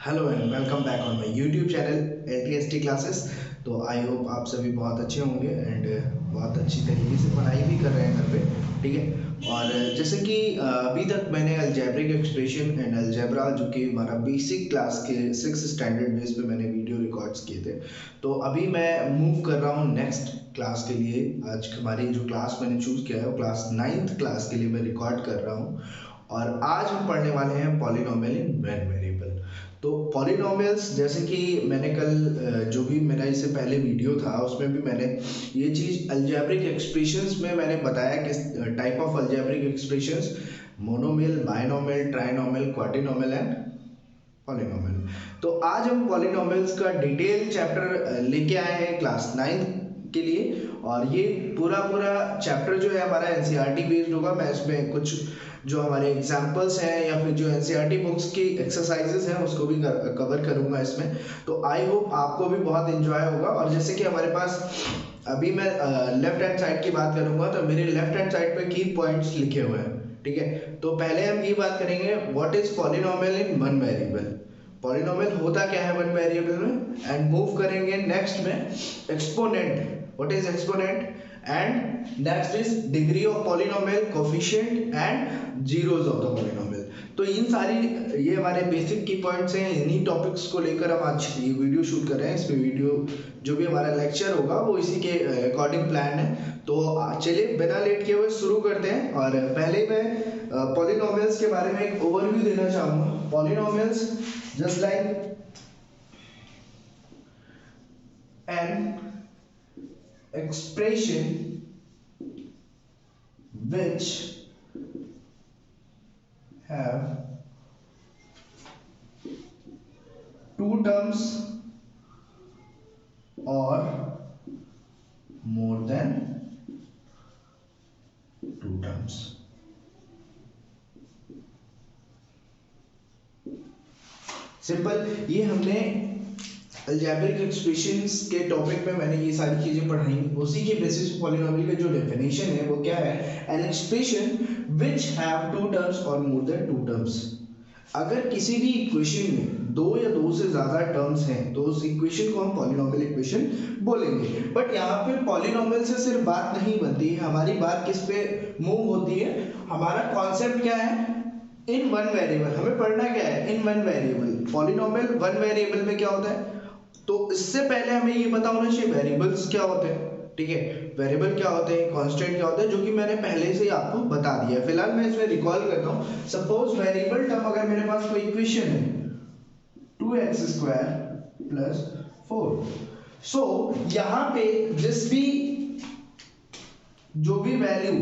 Hello and welcome back on my YouTube channel LTST classes. तो I hope आप सभी बहुत अच्छे होंगे एंड बहुत अच्छी तरीके से पढ़ाई भी कर रहे हैं घर पे, ठीक है। और जैसे कि अभी तक मैंने अलजेब्रिक एक्सप्रेशन एंड अलजेब्रा जो कि हमारा बेसिक क्लास के 6 स्टैंडर्ड बेस पे मैंने वीडियो रिकॉर्ड्स किए थे, तो अभी मैं मूव कर रहा हूँ नेक्स्ट क्लास के लिए। आज हमारी जो क्लास मैंने चूज़ किया है वो क्लास 9th क्लास के लिए मैं रिकॉर्ड कर रहा हूँ। और आज हम पढ़ने वाले हैं पॉलिनोमियल इन वेन वेरिएबल। तो पॉलिनोमियल्स, जैसे कि मैंने कल जो भी मेरा इससे पहले वीडियो था उसमें भी मैंने ये चीज़ अलजेब्रिक एक्सप्रेशंस में मैंने बताया किस type of algebraic expressions: monomial, binomial, trinomial, quadrinomial and polynomial. तो आज हम पॉलिनोमियल्स का डिटेल चैप्टर लेके आए हैं क्लास 9 के लिए। और ये पूरा चैप्टर जो है हमारा एनसीईआरटी बेस्ड होगा। मैं इसमें कुछ जो हमारे एग्जाम्पल्स हैं या फिर जो एनसीईआरटी बुक्स की एक्सरसाइजेस हैं उसको भी कवर करूंगा इसमें। तो आई होप आपको भी बहुत एंजॉय होगा। और जैसे कि हमारे पास अभी मैं लेफ्ट हैंड साइड की बात करूंगा, तो मेरे लेफ्ट हैंड साइड पे की पॉइंट्स लिखे हुए हैं, ठीक है। तो पहले हम ये बात करेंगे what is polynomial in one variable. Polynomial होता क्या है वन वेरिएबल में, एंड मूव करेंगे नेक्स्ट में exponent, what is exponent, and next is degree of polynomial, coefficient and zeros of the polynomial. तो इन सारी ये हमारे बेसिक की पॉइंट्स हैं। इन्हीं टॉपिक्स को लेकर हम आज ये वीडियो शूट कर रहे हैं। इसमें वीडियो जो भी हमारा लेक्चर होगा वो इसी के अकॉर्डिंग प्लान है। तो चलिए बिना लेट किए हुए शुरू करते हैं। और पहले मैं पॉलिनोमियल्स के बारे में एक ओवरव्यू देना चाहूँगा। Polynomials just like an expression which have two terms or more than two terms. Simple, ये हमने अलजेब्रिक एक्सप्रेशंस के टॉपिक में मैंने ये सारी चीजें पढ़ाई। उसी के बेसिस पे पॉलिनोमियल का जो डेफिनेशन है वो क्या है: an expression which have two terms और मोर देन टू टर्म्स। अगर किसी भी इक्वेशन में दो या दो से ज्यादा टर्म्स हैं तो उस इक्वेशन को हम पॉलिनोमियल इक्वेशन बोलेंगे। बट यहाँ पे पॉलिनोमियल से सिर्फ बात नहीं बनती है, हमारी बात किस पे मूव होती है, हमारा कॉन्सेप्ट क्या है, इन वन वेरिएबल। हमें पढ़ना क्या है, in one variable. Polynomial one variable में क्या होता है, तो इससे पहले हमें ये पता होना चाहिए वेरिएबल्स क्या होते हैं, ठीक है। वेरिएबल क्या होते हैं, कांस्टेंट क्या होता है, जो कि मैंने पहले से ही आपको बता दिया है। फिलहाल मैं इसमें रिकॉल करता हूँ। सपोज वेरिएबल टर्म अगर मेरे पास कोई इक्वेशन है 2x² + 4, सो यहाँ पे जिस भी जो भी वैल्यू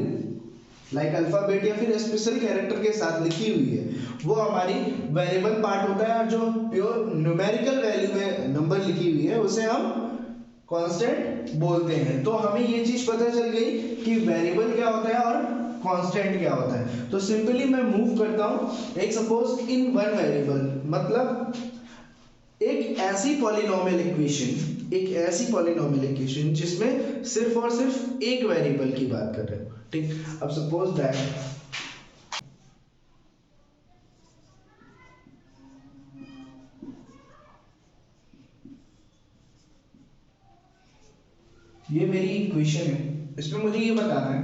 लाइक अल्फाबेट या फिर स्पेशल कैरेक्टर के साथ लिखी हुई है वो हमारी वेरिएबल पार्ट होता है। और जो प्योर न्यूमेरिकल वैल्यू में नंबर लिखी हुई है उसे हम कांस्टेंट बोलते हैं। तो हमें ये चीज पता चल गई कि वेरिएबल क्या होता है और कांस्टेंट क्या होता है। तो सिंपली मैं मूव करता हूँ। एक सपोज इन वन वेरिएबल मतलब एक ऐसी पॉलिनोमियल इक्वेशन जिसमें सिर्फ और सिर्फ एक वेरिएबल की बात कर रहे हो, ठीक। अब सपोज दैट ये मेरी इक्वेशन है, इसमें मुझे ये बताना है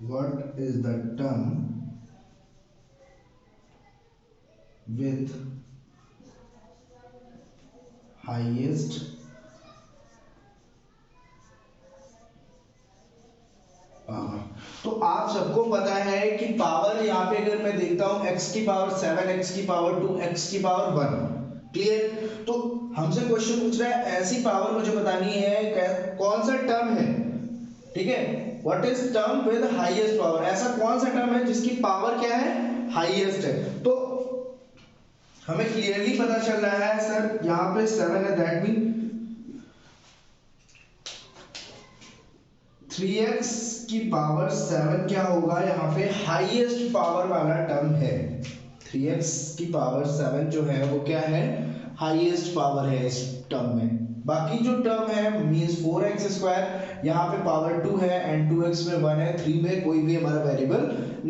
what is the term with highest power. तो आप सबको पता है कि पावर यहाँ पे अगर मैं देखता हूं x की पावर 7, x की पावर 2, x की पावर 1, क्लियर। तो हमसे क्वेश्चन पूछ रहा है ऐसी पावर मुझे बतानी है, कौन सा टर्म है, ठीक है। What is term with highest power, ऐसा कौन सा टर्म है जिसकी पावर क्या है, हाईएस्ट है। तो हमें क्लियरली पता चल रहा है सर यहाँ पे 7 है, दैट मीन 3x की पावर 7 क्या होगा, यहाँ पे हाईएस्ट पावर वाला टर्म है। 3x की पावर 7 जो है वो क्या है, हाईएस्ट पावर है इस टर्म में, बाकी जो टर्म है मींस 4x², यहाँ पे पावर 2 है एंड 2x में 1 है, 3 में कोई भी हमारा वेरिएबल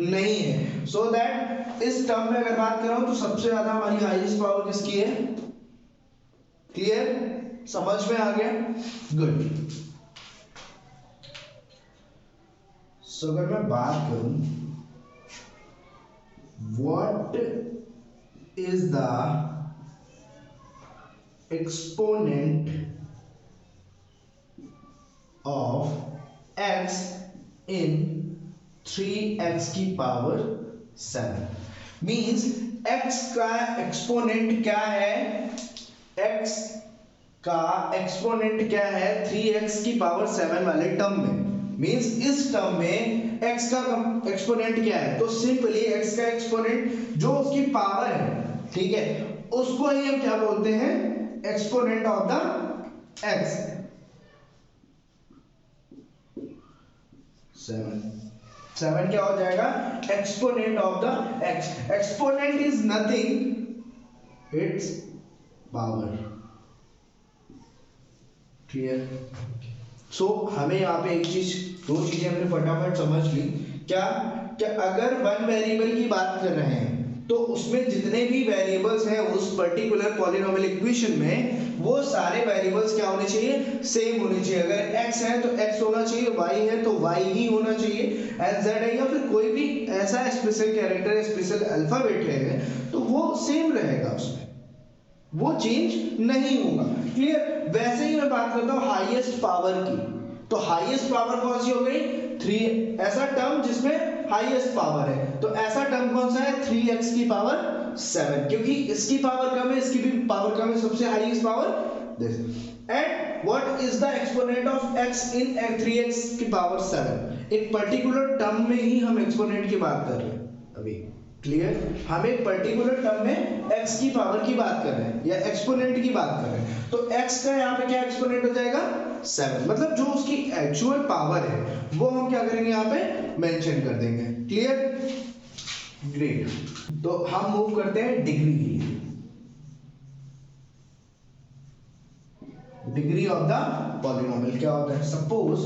नहीं है। सो दैट इस टर्म में अगर बात करूं तो सबसे ज्यादा हमारी हाईएस्ट पावर किसकी है? क्लियर, समझ में आ गया? गुड। सो अगर मैं बात करूं what is the exponent of x in 3x की पावर 7, मीन्स x का एक्सपोनेंट क्या है? x का एक्सपोनेंट क्या है 3x की पावर 7 वाले टर्म में? मींस इस टर्म में x का एक्सपोनेंट क्या है? तो सिंपली x का एक्सपोनेंट जो उसकी पावर है, ठीक है, उसको ही हम क्या बोलते हैं? Exponent of the x। 7 क्या हो जाएगा? Exponent of the x। Exponent is nothing, it's power. Clear? So हमें यहाँ पे एक चीज, दो चीजें हमने फटाफट समझ ली। क्या अगर वन वेरिएबल की बात कर रहे हैं तो उसमें जितने भी वेरिएबल्स हैं उस पर्टिकुलर पॉलिनोमियल इक्वेशन में, वो सारे वेरिएबल्स क्या होने चाहिए? सेम होने चाहिए। अगर x है तो x होना चाहिए, y है तो y ही होना चाहिए, एंड z है या फिर कोई भी ऐसा स्पेशल कैरेक्टर, स्पेशल अल्फाबेट है तो वो सेम रहेगा, उसमें वो चेंज नहीं होगा। क्लियर? वैसे ही मैं बात करता हूं हाईएस्ट पावर की, तो हाईएस्ट पावर कौन सी हो गई? 3। ऐसा टर्म जिसमें हाईएस्ट पावर है, तो ऐसा टर्म कौन सा है? 3x की पावर 7, क्योंकि इसकी पावर कम है, इसकी भी पावर कम है, सबसे highest power this. And what is the exponent of x in 3x की पावर 7? एक पर्टिकुलर टर्म में ही हम एक्सपोनेंट की बात कर रहे हैं अभी। क्लियर? हम एक पर्टिकुलर टर्म में x की पावर की बात कर रहे हैं या एक्सपोनेंट की बात कर रहे हैं, तो x का यहाँ पे क्या एक्सपोनेंट हो जाएगा? 7। मतलब जो उसकी एक्चुअल पावर है वो हम क्या करेंगे? यहाँ पे मेंशन कर देंगे। क्लियर? ग्रेट। तो हम मूव करते हैं डिग्री के लिए। डिग्री ऑफ द पॉलिनोमियल क्या होता है? Suppose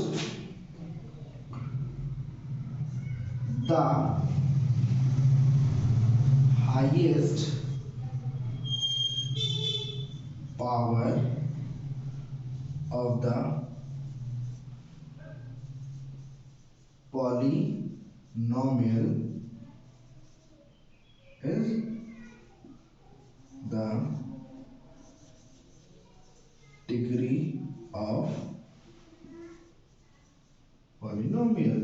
the highest power of the polynomial is the degree of polynomial।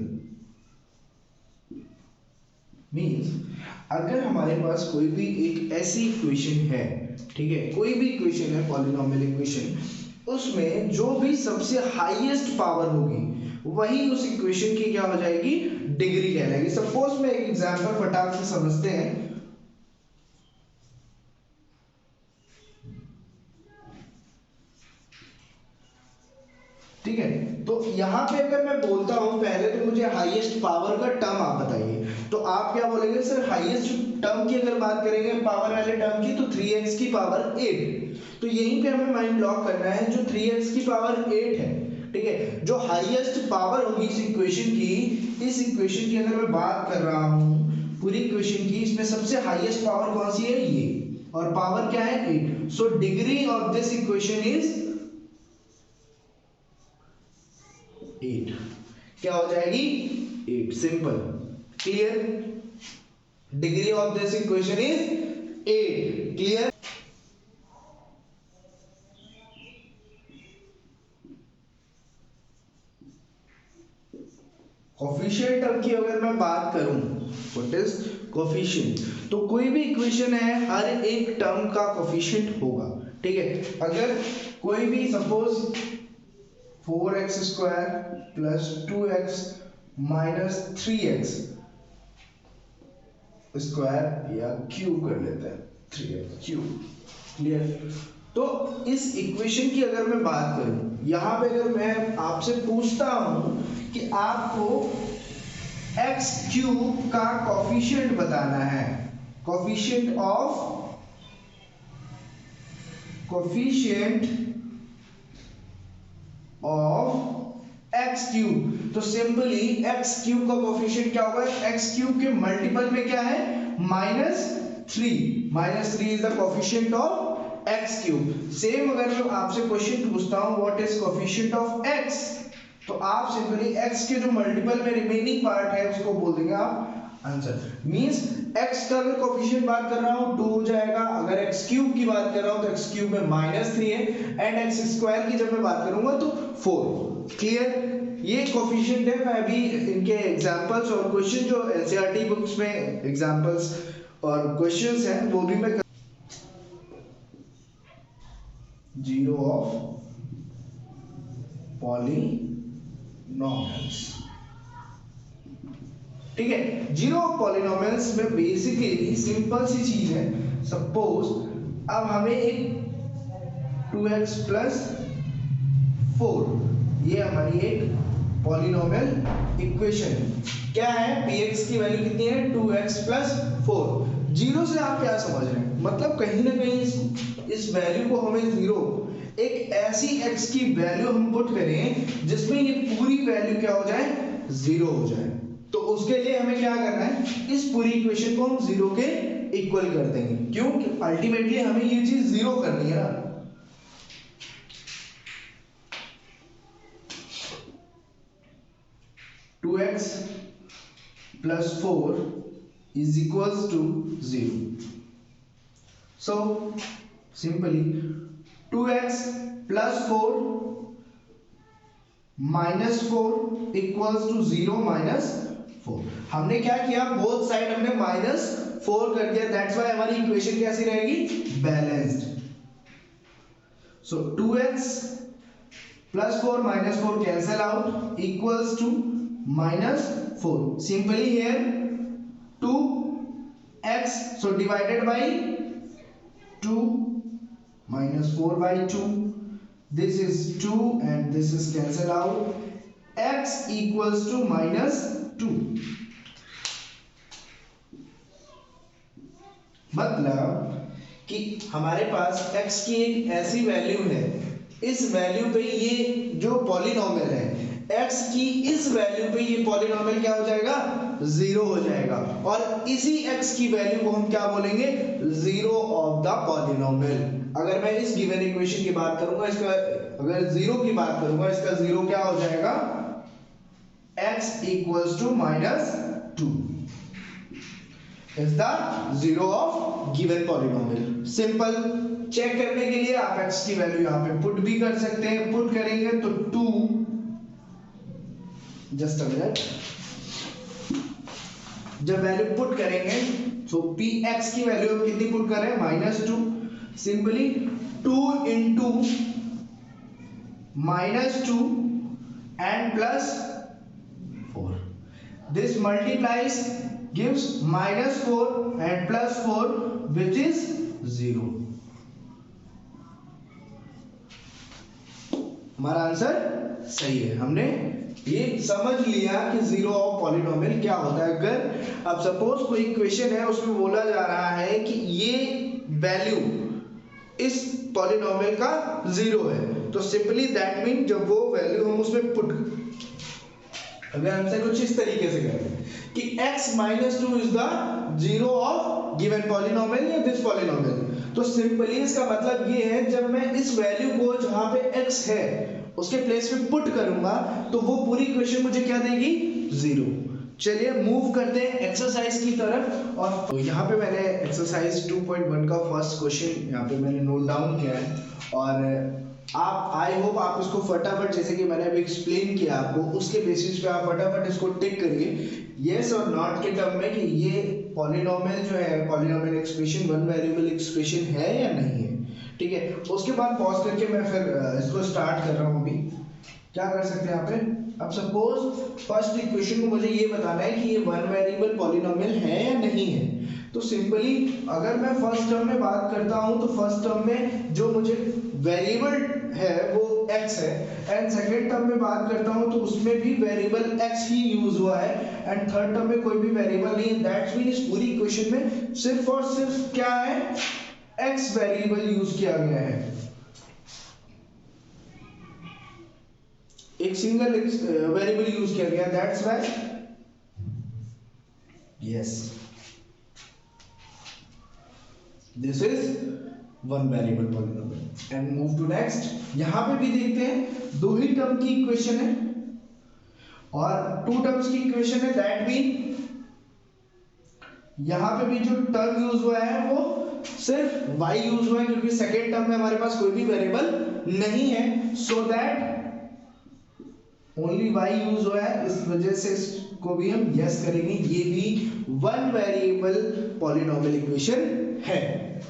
Means अगर हमारे पास कोई भी एक ऐसी इक्वेशन है, ठीक है, कोई भी इक्वेशन है पॉलिनोमियल इक्वेशन, उसमें जो भी सबसे हाईएस्ट पावर होगी वही उस इक्वेशन की क्या हो जाएगी? डिग्री कहलाएगी। सपोज में एक एग्जांपल फटाक से समझते हैं। ठीक है, तो यहां पे अगर मैं बोलता हूं पहले तो मुझे हाईएस्ट पावर का टर्म आप बताइए, तो आप क्या बोलेंगे? सर हाईएस्ट टर्म की अगर बात करेंगे पावर वाले टर्म की, तो 3x की पावर 8। तो यहीं पे हमें माइंड ब्लॉक करना है, जो 3x की पावर 8 है, ठीक है, जो हाईएस्ट पावर होगी इस इक्वेशन की, इस इक्वेशन की अगर मैं बात कर रहा हूं पूरी इक्वेशन की, इसमें सबसे हाईएस्ट पावर कौन सी है? ये, और पावर क्या है? 8। So degree of this equation is 8। क्या हो जाएगी? 8। Simple. Clear? Degree of this equation is 8। Clear? Coefficient term की अगर मैं बात करूं, व्हाट इज कोफिशिएंट? तो कोई भी इक्वेशन है हर एक टर्म का कोफिशिएंट होगा। ठीक है, अगर कोई भी suppose 4x² plus 2x minus 3x square या क्यूब कर लेते हैं, 3x क्यूब। क्लियर? तो इस इक्वेशन की अगर मैं बात करूं, यहां पे अगर मैं आपसे पूछता हूं कि आपको x क्यूब का कोफिशिएंट बताना है, कोफिशिएंट ऑफ एक्स क्यूब। तो सिंपली एक्स क्यूब का कोफिशिएंट क्या होगा, एक्स क्यूब के मल्टीपल में क्या है -3, -3 is the coefficient of x cube. Same अगर मैं आपसे क्वेश्चन पूछता हूं what is coefficient of x, तो आप सिंपली एक्स के जो मल्टीपल में रिमेनिंग पार्ट है उसको बोल देंगे आप आंसर। मींस एक्स का अगर कोफिशिएंट बात कर रहा हूं 2 हो जाएगा, अगर एक्स क्यूब की बात कर रहा हूं तो एक्स क्यूब में -3 है, एंड एक्स स्क्वायर की जब मैं बात करूंगा तो 4। क्लियर, ये कोफिशिएंट है। मैं अभी इनके एग्जांपल्स और क्वेश्चन जो एनसीईआरटी बुक्स में एग्जांपल्स और क्वेश्चंस हैं वो भी मैं 0 ऑफ पॉलीनॉमियल्स, ठीक है। 0 ऑफ पॉलीनॉमियल्स में बेसिकली सिंपल सी चीज है। सपोज अब हमें एक 2x + 4, ये हमारी एक पॉलीनोमियल इक्वेशन है। क्या है, px की वैल्यू कितनी है 2x + 4। 0 से आप क्या समझ रहे हैं, मतलब कहीं ना कहीं इस वैल्यू को हमें 0, एक ऐसी x की वैल्यू हम पुट करें जिसमें ये पूरी वैल्यू क्या हो जाए 0 हो जाए। तो उसके लिए हमें क्या करना है, इस पूरी इक्वेशन को हम 0 के इक्वल कर देंगे। क्यों, अल्टीमेटली हमें ये चीज 0 करनी है ना। Two x + 4 = 0। So simply 2x + 4 -4 = 0 -4। हमने क्या किया, बोथ साइड हमने -4 कर दिया, दैट्स व्हाई हमारी इक्वेशन कैसी रहेगी, balanced. So 2x + 4 -4 cancel out equals to -4। Simply here 2x, so divided by 2 -4/2, this is 2 and this is cancel out, x equals to -2। मतलब कि हमारे पास x की एक ऐसी वैल्यू है, इस वैल्यू पे ये जो पॉलिनोमियल है x की इस वैल्यू पे ये पॉलिनोमियल क्या हो जाएगा 0 हो जाएगा, और इसी x की वैल्यू को हम क्या बोलेंगे 0 ऑफ द पॉलिनोमियल। अगर मैं इस गिवन इक्वेशन की बात करूंगा, इसका अगर 0 की बात करूंगा, इसका 0 क्या हो जाएगा, x equals to -2 is the 0 of given polynomial। Simple check करने के लिए आप x की वैल्यू यहाँ पे पुट भी कर सकते हैं। पुट करेंगे तो 2, जस्ट अ मिनट, जब वैल्यू पुट करेंगे तो px की वैल्यू हम कितनी पुट कर रहे हैं -2। Simply 2 into -2 and +4, this multiplies gives -4 and +4 which is 0। हमारा आंसर सही है। हमने ये समझ लिया कि 0 ऑफ पॉलिनोमियल क्या होता है। अगर अब सपोज कोई इक्वेशन है उसमें बोला जा रहा है कि ये वैल्यू इस पॉलिनोमियल का 0 है, तो सिंपली दैट मीन जब वो वैल्यू हम उसमें पुट, अगर हमसे कुछ इस तरीके से करें कि x - 2 is the 0 of given polynomial या दिस पॉलिनोमियल, तो सिंपली इसका मतलब ये है जब मैं इस वैल्यू को जहां पे x है उसके प्लेस में पुट करूंगा तो वो पूरी इक्वेशन मुझे क्या देगी 0। चलिए मूव करते हैं एक्सरसाइज की तरफ। और तो यहाँ पे मैंने एक्सरसाइज 2.1 का फर्स्ट क्वेश्चन यहाँ पे मैंने नोट डाउन किया है, और आप आई होप आप इसको फटाफट, जैसे कि मैंने अभी एक्सप्लेन किया आपको, उसके बेसिस पे आप फटाफट इसको टिक करिए यस और नॉट के टर्म में कि ये पॉलिनोमियल जो है, polynomial expression one variable expression है या नहीं है। ठीक है, उसके बाद पॉज करके मैं फिर इसको स्टार्ट कर रहा हूँ। अभी क्या कर सकते हैं यहाँ पे, अब सपोज फर्स्ट इक्वेशन को मुझे ये बताना है कि ये वन वेरिएबल पॉलिनोमियल है या नहीं है। तो सिंपली अगर मैं फर्स्ट टर्म में बात करता हूँ तो फर्स्ट टर्म में जो मुझे वेरिएबल है वो x है, एंड सेकंड टर्म में बात करता हूँ तो उसमें भी वेरिएबल x ही यूज हुआ है, एंड थर्ड टर्म में कोई भी वेरिएबल नहीं है। दैट्स मीन इस पूरी इक्वेशन में सिर्फ और सिर्फ क्या है, x वेरिएबल यूज किया गया है। एक सिंगल वेरिएबल यूज किया गया, that's why yes this is one variable polynomial. And move to next. यहां पे भी देखते हैं दो ही टर्म की इक्वेशन है और टू टर्म्स की इक्वेशन है, दैट मीन यहां पे भी जो टर्म यूज हुआ है वो सिर्फ y यूज हुआ है क्योंकि सेकेंड टर्म में हमारे पास कोई भी वेरिएबल नहीं है, so that only y use हुआ है, इस वजह से इसको भी हम यस करेंगे। ये भी वन वेरिएबल पॉलिनोमियल इक्वेशन है,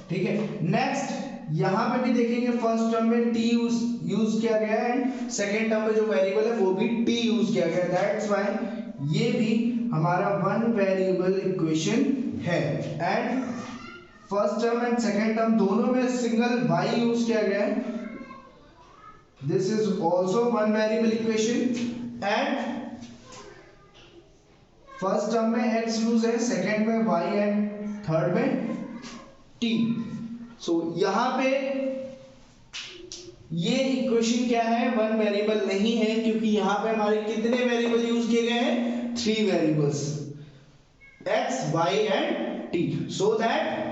ठीक है। नेक्स्ट यहां पे भी देखेंगे फर्स्ट टर्म में t यूज किया गया है एंड सेकेंड टर्म में जो वेरिएबल है वो भी t यूज किया गया, दैट्स व्हाई ये भी हमारा वन वेरिएबल इक्वेशन है। And first term and second term दोनों में सिंगल y यूज किया गया है, this is also one variable equation. And first term में x यूज है, सेकेंड में y एंड थर्ड में t। सो यहां पे ये इक्वेशन क्या है, वन वेरिएबल नहीं है क्योंकि यहां पे हमारे कितने वेरिएबल यूज किए गए हैं, three variables x y and t, so that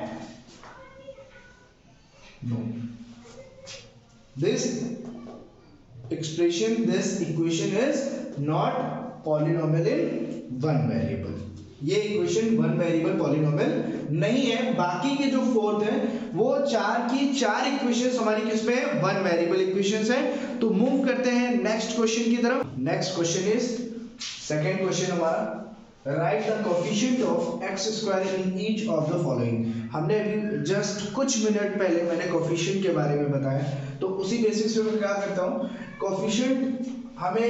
no this expression, this equation is not polynomial in one variable। ये इक्वेशन वन वेरिएबल पॉलिनोमियल नहीं है। बाकी के जो फोर्थ है वो चार की चार इक्वेशंस हमारी किस पे है, वन वेरिएबल इक्वेशंस है। तो मूव करते हैं नेक्स्ट क्वेश्चन की तरफ। Next question is second question हमारा, right the coefficient of x square in each of the following. हमने अभी जस्ट कुछ मिनट पहले मैंने कोएफिशिएंट के बारे में बताया, तो उसी बेसिस पे मैं क्या करता हूँ, कोएफिशिएंट हमें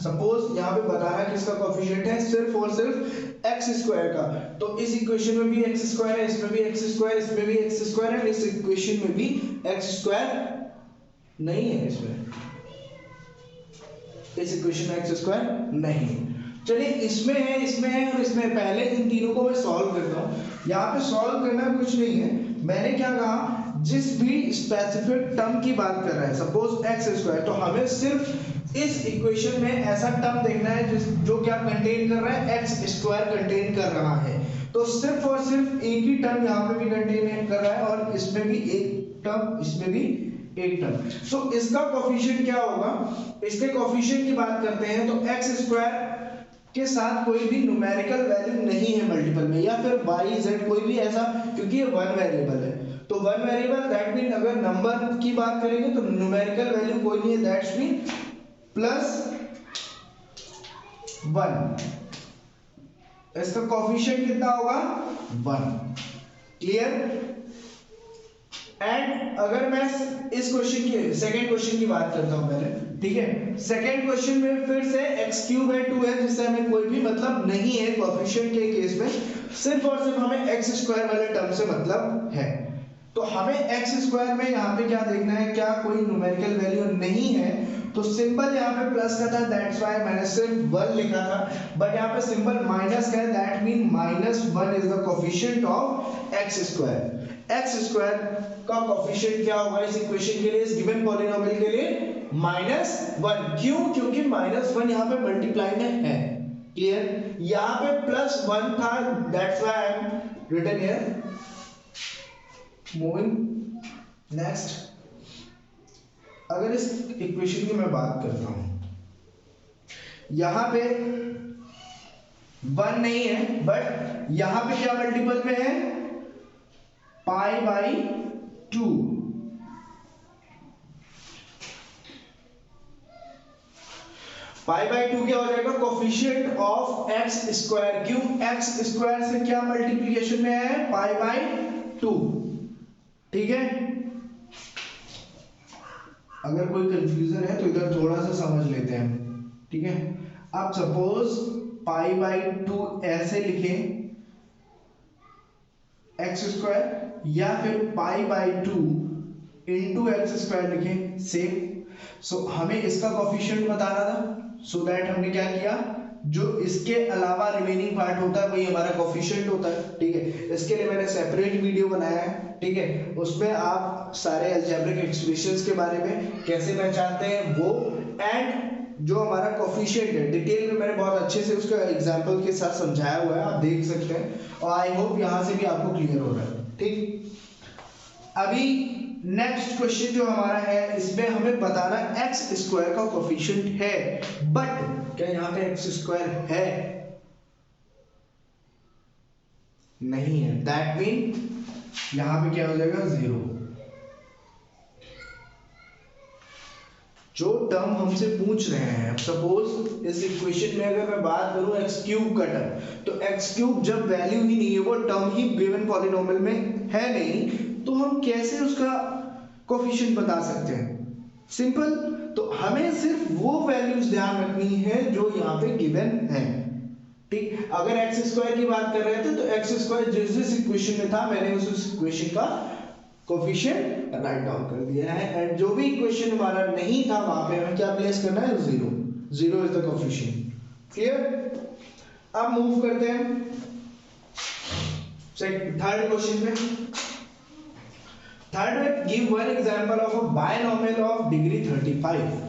सपोज यहाँ पे बताना है किसका कोएफिशिएंट है, सिर्फ और सिर्फ एक्स स्क्वायर का। तो इस इक्वेशन में भी एक्स स्क्वायर है, इसमें भी एक्स स्क्वायर, इसमें भी एक्स स्क्वायर है, इस इक्वेशन में भी एक्स स्क्वायर नहीं है, इसमें इस इक्वेशन में एक्स स्क्वायर नहीं है। चलिए इसमें है, इसमें है और इसमें है। पहले इन तीनों को मैं सॉल्व करता हूँ। यहाँ पे सॉल्व करना कुछ नहीं है, मैंने क्या कहा, जिस भी स्पेसिफिक टर्म की बात कर रहा है, सपोज एक्स स्क्वायर, तो हमें सिर्फ इस इक्वेशन में ऐसा टर्म देखना है जो क्या कंटेन कर रहा है, एक्स स्क्वायर कंटेन कर रहा है। तो सिर्फ और सिर्फ एक ही टर्म यहाँ पे भी कंटेन कर रहा है और इसमें भी एक टर्म, इसमें भी एक टर्म। सो इसका कोएफिशिएंट क्या होगा, इसके कोएफिशिएंट की बात करते हैं तो एक्स स्क्वायर के साथ कोई भी न्यूमेरिकल वैल्यू नहीं है मल्टीपल में, या फिर y z कोई भी ऐसा, क्योंकि ये वन वेरिएबल है। तो वन वेरिएबल दैट मीन अगर नंबर की बात करेंगे तो न्यूमेरिकल वैल्यू कोई नहीं है, दैट्स मीन प्लस वन। इसका कोएफिशिएंट कितना होगा, वन। क्लियर। एंड अगर मैं इस क्वेश्चन की सेकंड क्वेश्चन की बात करता हूं पहले, ठीक है। सेकंड क्वेश्चन में फिर से x क्यूब है 2 जिससे हमें कोई भी मतलब नहीं है कोएफिशिएंट के केस में, सिर्फ और सिर्फ हमें एक्स स्क्वायर वाले टर्म से मतलब है। तो हमें एक्स स्क्वायर में यहाँ पे क्या देखना है, क्या कोई न्यूमेरिकल वैल्यू नहीं है, तो सिंबल यहाँ पे प्लस का था, दैट्स व्हाई मैंने सिर्फ 1 लिखा था। बट यहाँ पे सिंबल माइनस का है, that mean -1 is the coefficient of x square. X square का कोएफिशिएंट क्या होगा इस इक्वेशन के लिए, इस गिवन पॉलिनोमियल के लिए, -1। क्यों, क्योंकि -1 यहाँ पे मल्टीप्लाई में है। क्लियर। यहाँ पे +1 था, that's why I am written here. Moving next, अगर इस इक्वेशन की मैं बात करता हूं, यहां पे 1 नहीं है, बट यहां पे क्या मल्टीपल में है, π/2। π/2 क्या हो जाएगा, कोएफिशिएंट ऑफ एक्स स्क्वायर। क्यों, एक्स स्क्वायर से क्या मल्टीप्लिकेशन में है, π/2। ठीक है। अगर कोई कंफ्यूजन है तो इधर थोड़ा सा समझ लेते हैं, ठीक है। अब सपोज π/2 ऐसे लिखें एक्स स्क्वायर, या फिर π/2 इंटू एक्स स्क्वायर लिखें, सेम। सो हमें इसका कोएफिशिएंट बताना था, सो दैट हमने क्या किया, जो इसके अलावा रिमेनिंग पार्ट होता है वही हमारा कोएफिशिएंट होता है, ठीक है। इसके लिए मैंने सेपरेट वीडियो बनाया है, ठीक है। उसमें आप सारे अलजेब्रिक एक्सप्रेशंस के बारे में कैसे पहचानते हैं वो, एंड जो हमारा कोफिशिएंट है, डिटेल में मैंने बहुत अच्छे से उसका एग्जांपल के साथ समझाया हुआ है, आप देख सकते हैं, और आई होप यहाँ से भी आपको क्लियर हो रहा है। ठीक, अभी नेक्स्ट क्वेश्चन जो हमारा है, इसमें हमें बताना एक्स स्क्वायर का कोफिशिएंट है, बट क्या यहाँ पे एक्स स्क्वायर है? नहीं है। दैट मीन यहाँ पे क्या हो जाएगा? 0। जो टर्म हमसे पूछ रहे हैं, सपोज इस इक्वेशन में अगर मैं बात करूं एक्स क्यूब का टर्म, तो एक्स क्यूब जब वैल्यू ही नहीं है, वो टर्म ही गिवन पॉलिनोमियल में है नहीं, तो हम कैसे उसका कोफिशिएंट बता सकते हैं? सिंपल, तो हमें सिर्फ वो वैल्यूज ध्यान रखनी है जो यहाँ पे गिवन है। ठीक, अगर एक्स स्क्वायर की बात कर रहे थे तो एक्स स्क्वायर जिस इक्वेशन में था, मैंने उस इक्वेशन का कोफिशिएंट राइट डाउन कर दिया है, एंड जो भी इक्वेशन हमारा नहीं था वहां पे हमें क्या प्लेस करना है? 0। 0 इज द कोफिशिएंट। क्लियर? अब मूव करते हैं थर्ड क्वेश्चन में। थर्ड में give one example of a binomial of degree 35।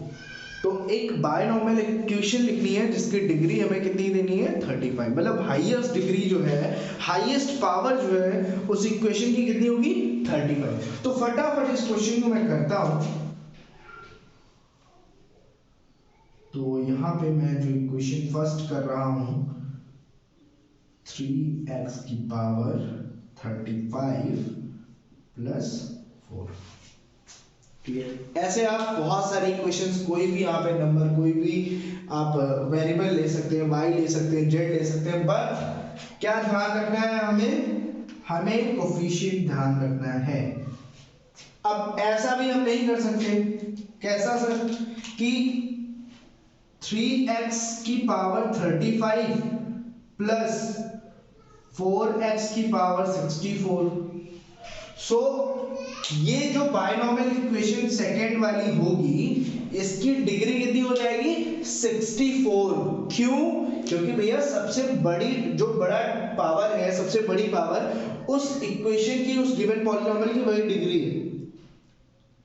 तो एक बायनोमियल इक्वेशन लिखनी है जिसकी डिग्री हमें कितनी देनी है? 35। मतलब हाईएस्ट डिग्री जो है, हाईएस्ट पावर जो है उस इक्वेशन की कितनी होगी? 35। तो फटाफट इस क्वेश्चन को मैं करता हूं। तो यहां पे मैं जो इक्वेशन फर्स्ट कर रहा हूं, 3x की पावर 35 प्लस 4। ऐसे आप बहुत सारी इक्वेशंस, कोई भी यहाँ पे नंबर, कोई भी आप वेरिएबल ले सकते हैं, y ले सकते हैं, z ले सकते हैं, बट क्या ध्यान रखना है हमें कोफिशिएंट ध्यान रखना है। अब ऐसा भी हम नहीं कर सकते, कैसा सर? कि 3x की पावर 35 प्लस 4x की पावर 64। सो ये जो बायनोमियल इक्वेशन सेकेंड वाली होगी, इसकी डिग्री कितनी हो जाएगी? 64। क्यों? क्योंकि भैया सबसे बड़ी जो बड़ा पावर है, सबसे बड़ी पावर उस इक्वेशन की, उस गिवन पॉलिनोमियल की वही डिग्री है।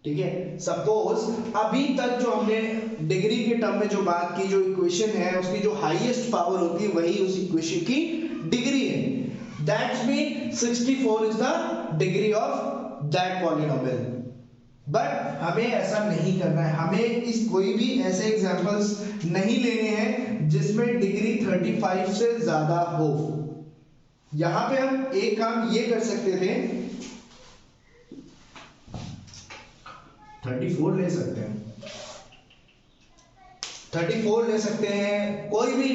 ठीक है, सपोज अभी तक जो हमने डिग्री के टर्म में जो बात की, जो इक्वेशन है उसकी जो हाईएस्ट पावर होती है वही उस इक्वेशन की डिग्री है। That's mean 64 is the degree of that polynomial. But हमें ऐसा नहीं करना है, हमें इस कोई भी ऐसे एग्जांपल्स नहीं लेने हैं जिसमें डिग्री 35 से ज्यादा हो। यहां पे हम एक काम ये कर सकते थे, 34 ले सकते हैं, 34 ले सकते हैं, कोई भी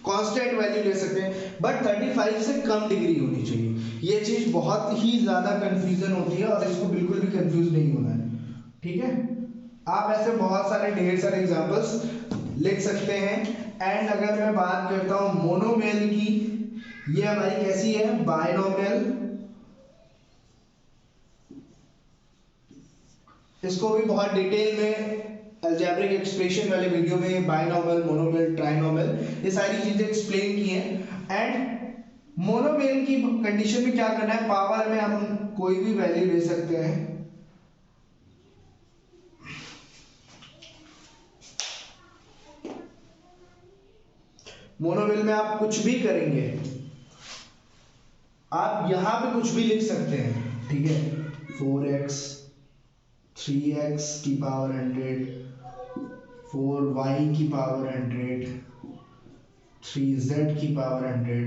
कांस्टेंट वैल्यू ले सकते हैं, बट 35 से कम डिग्री होनी चाहिए। ये चीज बहुत ही ज्यादा कंफ्यूजन होती है और इसको बिल्कुल भी कंफ्यूज नहीं होना है। ठीक है, आप ऐसे बहुत सारे ढेर सारे एग्जांपल्स लिख सकते हैं। एंड अगर मैं बात करता हूं मोनोमियल की, ये हमारी कैसी है? बायनोमियल। इसको भी बहुत डिटेल में अलजेब्रिक एक्सप्रेशन वाले वीडियो में बायनोमियल, मोनोमियल, ट्राइनोमियल, ये सारी चीजें एक्सप्लेन की हैं। एंड मोनोमियल की कंडीशन में क्या करना है? पावर में हम कोई भी वैल्यू ले सकते हैं। मोनोमियल में आप कुछ भी करेंगे, आप यहां पे कुछ भी लिख सकते हैं। ठीक है, 4x 3x की पावर 100, 4y की पावर 100, 3z की पावर 100,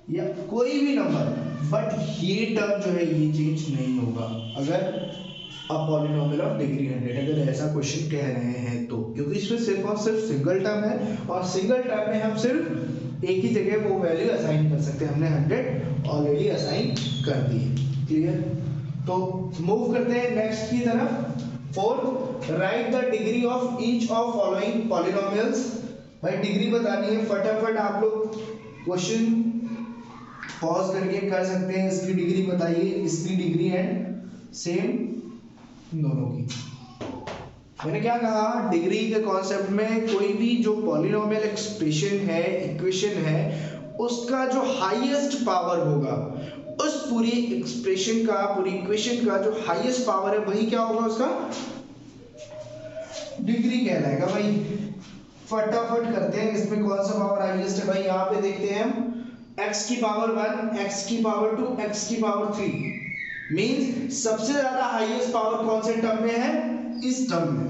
या कोई भी नंबर, बट ये टर्म जो है ये चेंज नहीं होगा अगर अ पॉलिनोमियल ऑफ डिग्री 100, अगर ऐसा क्वेश्चन कह रहे हैं तो, क्योंकि इसमें सिर्फ और सिर्फ सिंगल टर्म है, और सिंगल टर्म में हम सिर्फ एक ही जगह वो वैल्यू असाइन कर सकते हैं। हमने 100 ऑलरेडी असाइन कर दी है। क्लियर? तो मूव करते हैं नेक्स्ट की तरफ। 4, right the degree of each of following polynomials. भाई डिग्री बतानी है, फटाफट आप लोग क्वेश्चन पॉज करके कर सकते हैं। इसकी डिग्री बताइए, इसकी डिग्री एंड सेम दोनों की। मैंने क्या कहा? डिग्री के कॉन्सेप्ट में कोई भी जो पॉलिनोमियल एक्सप्रेशन है, इक्वेशन है, उसका जो हाईएस्ट पावर होगा, उस पूरी एक्सप्रेशन का, पूरी इक्वेशन का जो हाईएस्ट पावर है, वही क्या होगा? उसका डिग्री कहलाएगा भाई। फटाफट करते हैं, इसमें कौन सा पावर हाईएस्ट है भाई, यहाँ पे देखते हैं हम x की पावर 1, x की पावर 2, x की पावर 3 मींस सबसे ज्यादा हाईएस्ट पावर कौन से टर्म में है, इस टर्म में।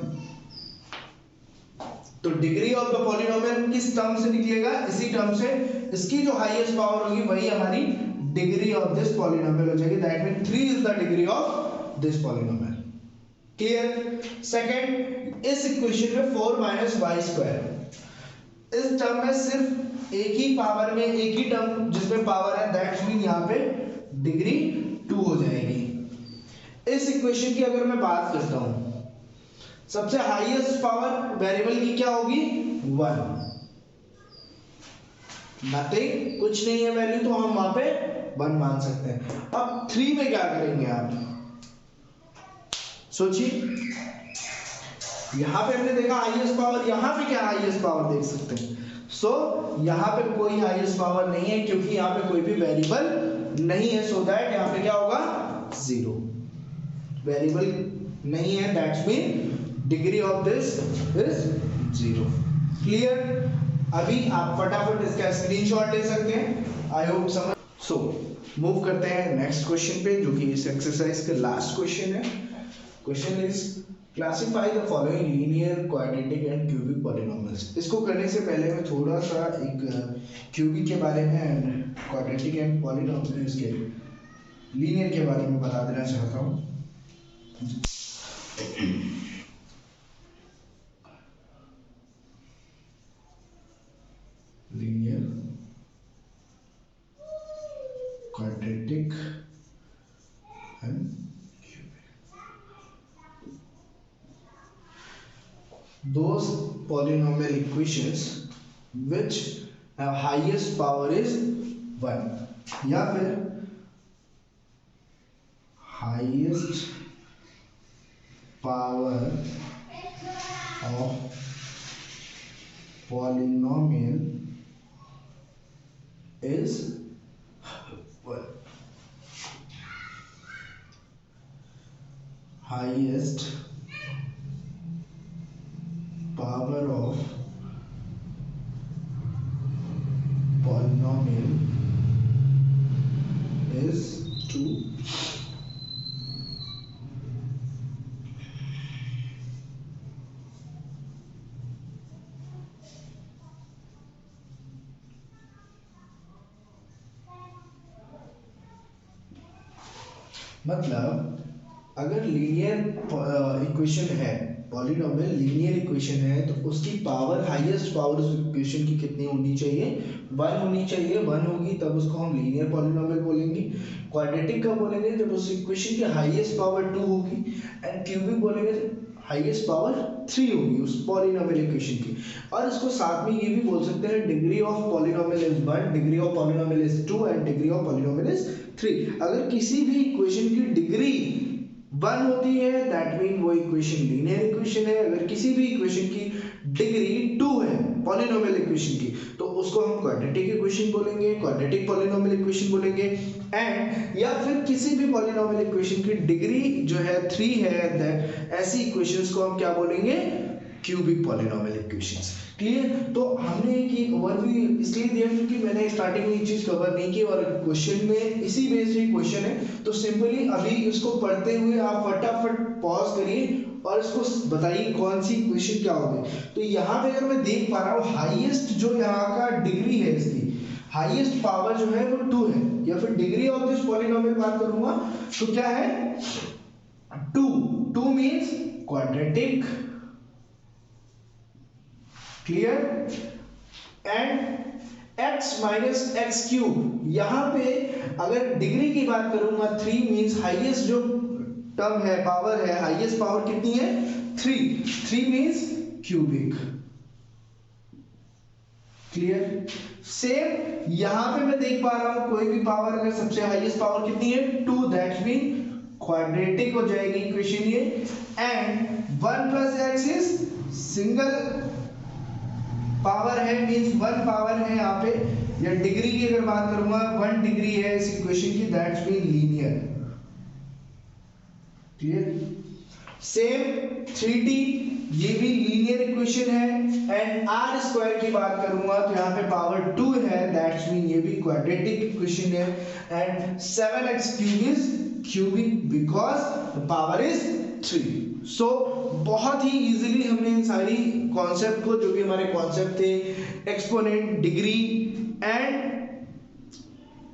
तो डिग्री ऑफ द पॉलिनोमियल किस टर्म से निकलेगा, इसी टर्म से। इसकी जो हाईएस्ट पावर होगी वही हमारी डिग्री ऑफ दिस पॉलिनोमियल हो जाएगी, that mean 3 is the degree of this polynomial. Clear. Second, इस इक्वेशन में 4 माइनस वाई स्क्वायर, इस टर्म में सिर्फ एक ही पावर में एक ही टर्म जिसमें पावर है, दैट्स मीन यहाँ पे डिग्री 2 हो जाएगी। इस इक्वेशन की अगर मैं बात करता हूं, सबसे हाईएस्ट पावर वेरिएबल की क्या होगी, 1, नथिंग, कुछ नहीं है वैल्यू, तो हम वहां पे 1 मान सकते हैं। अब 3 में क्या करेंगे आप सोचिए, यहां पे हमने देखा हाईएस्ट पावर, यहां पे क्या हाईएस्ट पावर देख सकते हैं। सो यहां पे कोई हाईएस्ट पावर नहीं है क्योंकि यहां पे कोई भी वेरिएबल नहीं है, सो दैट यहां पे क्या होगा, 0, वेरिएबल नहीं है, that's mean degree of this is 0। Clear. अभी आप फटाफट इसका स्क्रीनशॉट ले सकते हैं, आई होप समझ। सो मूव करते हैं नेक्स्ट क्वेश्चन पे, जो कि इस एक्सरसाइज का लास्ट क्वेश्चन है। Question is classify the following linear, quadratic and cubic polynomials. इसको करने से पहले मैं थोड़ा सा एक क्यूबिक के बारे में एंड क्वाड्रेटिक एंड पॉलिनोमियल्स के लीनियर के बारे में बता देना चाहता हूँ। Linear, quadratic and those polynomial equations which have highest power is 1 या फिर highest power of polynomial is 1, highest power of polynomial is 2, मतलब अगर लीनियर इक्वेशन है, पॉलिनोमियल लीनियर इक्वेशन है, तो उसकी पावर, हाईएस्ट पावर उस इक्वेशन की कितनी होनी चाहिए, 1 होनी चाहिए। 1 होगी तब उसको हम लीनियर पॉलिनोमियल बोलेंगे। क्वाड्रेटिक कब बोलेंगे, जब उस इक्वेशन की हाईएस्ट पावर 2 होगी। एंड क्यूबिक बोलेंगे हाईएस्ट पावर 3 होगी उस पॉलिनोमियल इक्वेशन की। और इसको साथ में ये भी बोल सकते हैं degree of polynomial is 1, degree of polynomial is 2 and degree of polynomial is 3। अगर किसी भी इक्वेशन की डिग्री 1 होती है, दैट मीन वो इक्वेशन लीनियर इक्वेशन है। अगर किसी भी इक्वेशन की डिग्री 2 है पॉलिनोमियल इक्वेशन की, तो उसको हम क्वाड्रेटिक इक्वेशन बोलेंगे, क्वाड्रेटिक पॉलिनोमियल इक्वेशन बोलेंगे। एंड या फिर किसी भी पॉलिनोमियल इक्वेशन की डिग्री जो है 3 है, ऐसी इक्वेशंस को हम क्या बोलेंगे, क्यूबिक पॉलिनोमियल इक्वेशंस। क्लियर। तो हमने एक ओवरव्यू इसलिए दिया क्योंकि मैंने स्टार्टिंग में ये चीज कवर नहीं की और क्वेश्चन में इसी बेस पे क्वेश्चन है, तो सिंपली अभी इसको पढ़ते हुए आप फटाफट पॉज करिए और इसको बताइए कौन सी इक्वेशन क्या होगी। तो यहाँ पे अगर मैं देख पा रहा हूँ हाईएस्ट जो यहाँ का डिग्री है, इसकी हाईएस्ट पावर जो है वो 2 है, या फिर डिग्री ऑफ दिस पॉलिनोमियल बात करूंगा तो क्या है 2 means quadratic. Clear. And x minus x cube, यहां पे अगर डिग्री की बात करूंगा 3 मींस हाईएस्ट जो टर्म है, पावर है, हाईएस्ट पावर कितनी है 3 मींस क्यूबिक। क्लियर। सेम यहां पे मैं देख पा रहा हूं कोई भी पावर अगर सबसे हाईएस्ट पावर कितनी है 2, दैट मीन क्वाड्रेटिक हो जाएगी इक्वेशन ये। And 1 plus x is single power है, मींस 1 पावर है यहाँ पे। या डिग्री की अगर बात करूंगा 1 डिग्री है इस इक्वेशन की, that's mean linear. Clear. Same 3t ये भी लीनियर इक्वेशन है एंड आर स्क्वायर की बात करूंगा तो यहाँ पे पावर 2 है, दैट्स मीन ये भी क्वाड्रेटिक इक्वेशन है and 7x cube is cubic because the power is 3। सो बहुत ही इजीली हमने इन सारी कॉन्सेप्ट को, जो भी हमारे कॉन्सेप्ट थे exponent, degree and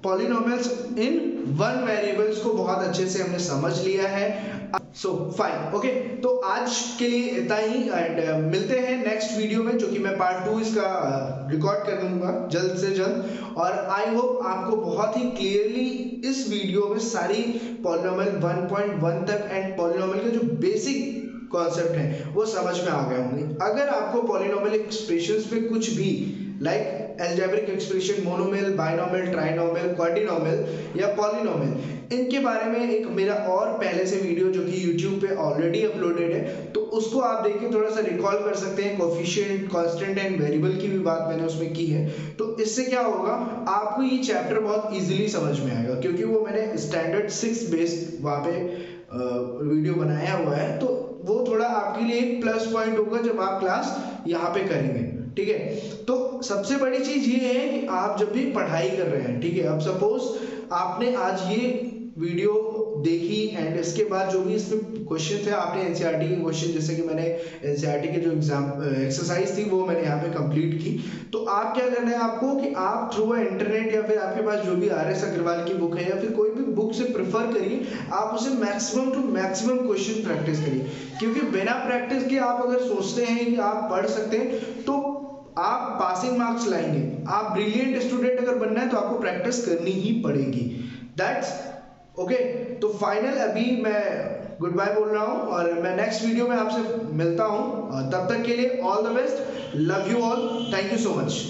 polynomials in one variables को बहुत अच्छे से हमने समझ लिया है। सो फाइन, ओके, तो आज के लिए इतना ही एंड मिलते हैं नेक्स्ट वीडियो में, जो कि मैं पार्ट 2 इसका रिकॉर्ड कर लूंगा जल्द से जल्द। और आई होप आपको बहुत ही क्लियरली इस वीडियो में सारी पॉलिनोमियल 1.1 तक एंड पॉलिनोमियल के जो बेसिक कॉन्सेप्ट हैं वो समझ में आ गए होंगे। अगर आपको पॉलिनोमियल एक्सप्रेशंस पे कुछ भी like algebraic expression, monomial, binomial, trinomial, quadrinomial या पॉलिनोमियल, इनके बारे में एक मेरा और पहले से वीडियो जो कि YouTube पे ऑलरेडी अपलोडेड है, तो उसको आप देखिए, थोड़ा सा रिकॉल कर सकते हैं। कोफिशिएंट, कांस्टेंट एंड वेरिएबल की भी बात मैंने उसमें की है, तो इससे क्या होगा, आपको ये चैप्टर बहुत इजीली समझ में आएगा, क्योंकि वो मैंने स्टैंडर्ड 6 बेस्ड वहाँ पे वीडियो बनाया हुआ है, तो वो थोड़ा आपके लिए एक प्लस पॉइंट होगा जब आप क्लास यहाँ पे करेंगे, ठीक है। तो सबसे बड़ी चीज ये है कि आप जब भी पढ़ाई कर रहे हैं, ठीक है, अब सपोज आपने आज ये वीडियो देखी एंड इसके बाद जो भी इसमें क्वेश्चन थे, आपने एनसीईआरटी के क्वेश्चन, जैसे कि मैंने एनसीईआरटी के जो एग्जाम एक्सरसाइज थी वो मैंने यहाँ पे कंप्लीट की, तो आप क्या करना है आपको कि आप थ्रू इंटरनेट या फिर आपके पास जो भी RS अग्रवाल की बुक है या फिर कोई भी बुक से प्रेफर करिए, आप उसे maximum to maximum question practice करिए, क्योंकि बिना प्रैक्टिस के आप अगर सोचते हैं कि आप पढ़ सकते हैं तो आप पासिंग मार्क्स लाएंगे। आप ब्रिलियंट स्टूडेंट अगर बनना है तो आपको प्रैक्टिस करनी ही पड़ेगी। That's okay. तो फाइनल अभी मैं गुड बाय बोल रहा हूँ और मैं नेक्स्ट वीडियो में आपसे मिलता हूँ, और तब तक के लिए all the best, love you all, thank you so much.